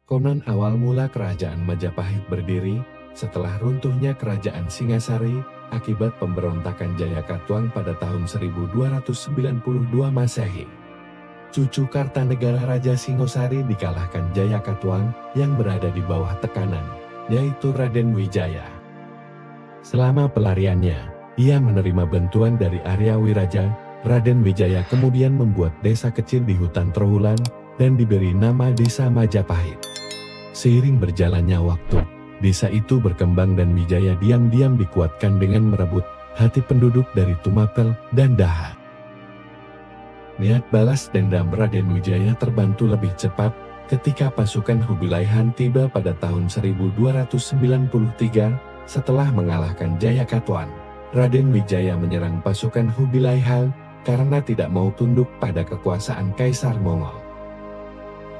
Konon awal mula kerajaan Majapahit berdiri setelah runtuhnya kerajaan Singasari akibat pemberontakan Jayakatwang pada tahun 1292 Masehi. Cucu Kartanegara Raja Singosari dikalahkan Jayakatwang yang berada di bawah tekanan, yaitu Raden Wijaya. Selama pelariannya, ia menerima bantuan dari Arya Wiraja. Raden Wijaya kemudian membuat desa kecil di hutan Trowulan dan diberi nama Desa Majapahit. Seiring berjalannya waktu, desa itu berkembang dan Wijaya diam-diam dikuatkan dengan merebut hati penduduk dari Tumapel dan Daha. Niat balas dendam Raden Wijaya terbantu lebih cepat ketika pasukan Hubilaihan tiba pada tahun 1293 setelah mengalahkan Jayakatwang. Raden Wijaya menyerang pasukan Hubilaihan karena tidak mau tunduk pada kekuasaan Kaisar Mongol.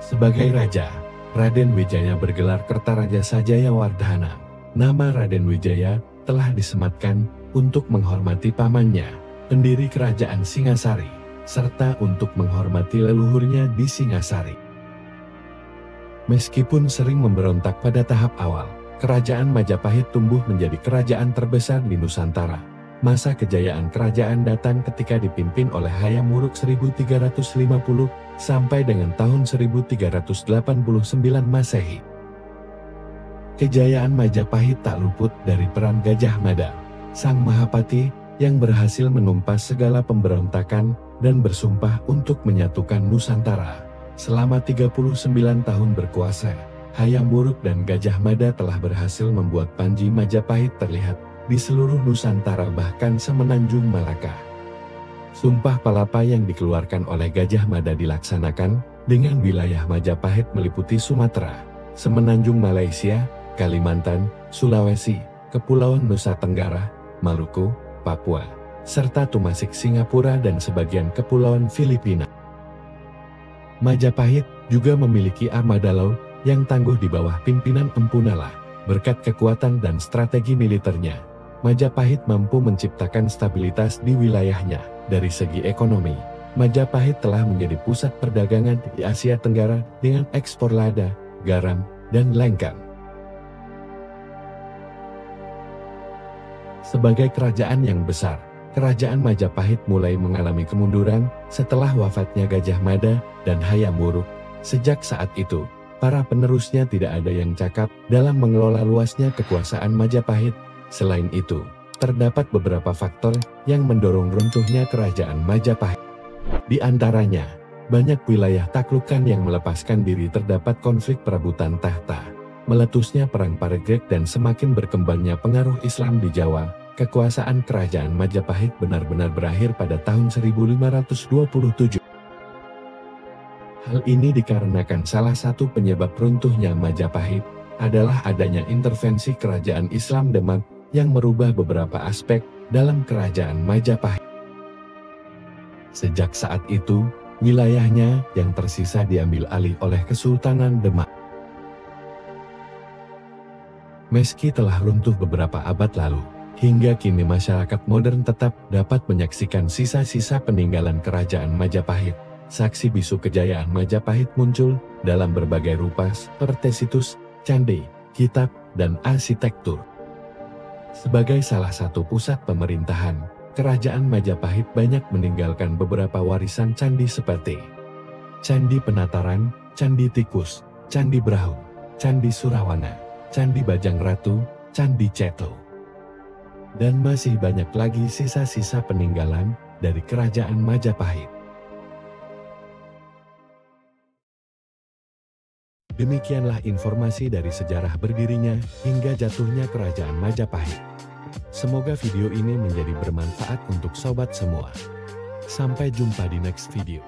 Sebagai raja, Raden Wijaya bergelar Kertaraja Sajayawardhana. Nama Raden Wijaya telah disematkan untuk menghormati pamannya, pendiri kerajaan Singasari, serta untuk menghormati leluhurnya di Singasari. Meskipun sering memberontak pada tahap awal, kerajaan Majapahit tumbuh menjadi kerajaan terbesar di Nusantara. Masa kejayaan kerajaan datang ketika dipimpin oleh Hayam Wuruk 1350 sampai dengan tahun 1389 Masehi. Kejayaan Majapahit tak luput dari peran Gajah Mada, sang Mahapati yang berhasil menumpas segala pemberontakan dan bersumpah untuk menyatukan Nusantara. Selama 39 tahun berkuasa, Hayam Wuruk dan Gajah Mada telah berhasil membuat Panji Majapahit terlihat di seluruh Nusantara bahkan semenanjung Malaka. Sumpah Palapa yang dikeluarkan oleh Gajah Mada dilaksanakan dengan wilayah Majapahit meliputi Sumatera, semenanjung Malaysia, Kalimantan, Sulawesi, Kepulauan Nusa Tenggara, Maluku, Papua, serta Tumasik Singapura dan sebagian kepulauan Filipina. Majapahit juga memiliki armada laut yang tangguh di bawah pimpinan Empu Nala. Berkat kekuatan dan strategi militernya, Majapahit mampu menciptakan stabilitas di wilayahnya. Dari segi ekonomi, Majapahit telah menjadi pusat perdagangan di Asia Tenggara dengan ekspor lada, garam, dan lengkang. Sebagai kerajaan yang besar, kerajaan Majapahit mulai mengalami kemunduran setelah wafatnya Gajah Mada dan Hayam Wuruk. Sejak saat itu, para penerusnya tidak ada yang cakap dalam mengelola luasnya kekuasaan Majapahit. Selain itu, terdapat beberapa faktor yang mendorong runtuhnya kerajaan Majapahit. Di antaranya, banyak wilayah taklukan yang melepaskan diri, terdapat konflik perebutan tahta, meletusnya perang Paregreg dan semakin berkembangnya pengaruh Islam di Jawa. Kekuasaan kerajaan Majapahit benar-benar berakhir pada tahun 1527. Hal ini dikarenakan salah satu penyebab runtuhnya Majapahit adalah adanya intervensi kerajaan Islam Demak yang merubah beberapa aspek dalam kerajaan Majapahit. Sejak saat itu, wilayahnya yang tersisa diambil alih oleh Kesultanan Demak. Meski telah runtuh beberapa abad lalu, hingga kini masyarakat modern tetap dapat menyaksikan sisa-sisa peninggalan kerajaan Majapahit. Saksi bisu kejayaan Majapahit muncul dalam berbagai rupa seperti situs, candi, kitab, dan arsitektur. Sebagai salah satu pusat pemerintahan, kerajaan Majapahit banyak meninggalkan beberapa warisan candi seperti Candi Penataran, Candi Tikus, Candi Brahu, Candi Surawana, Candi Bajang Ratu, Candi Ceto, dan masih banyak lagi sisa-sisa peninggalan dari kerajaan Majapahit. Demikianlah informasi dari sejarah berdirinya hingga jatuhnya kerajaan Majapahit. Semoga video ini menjadi bermanfaat untuk sobat semua. Sampai jumpa di next video.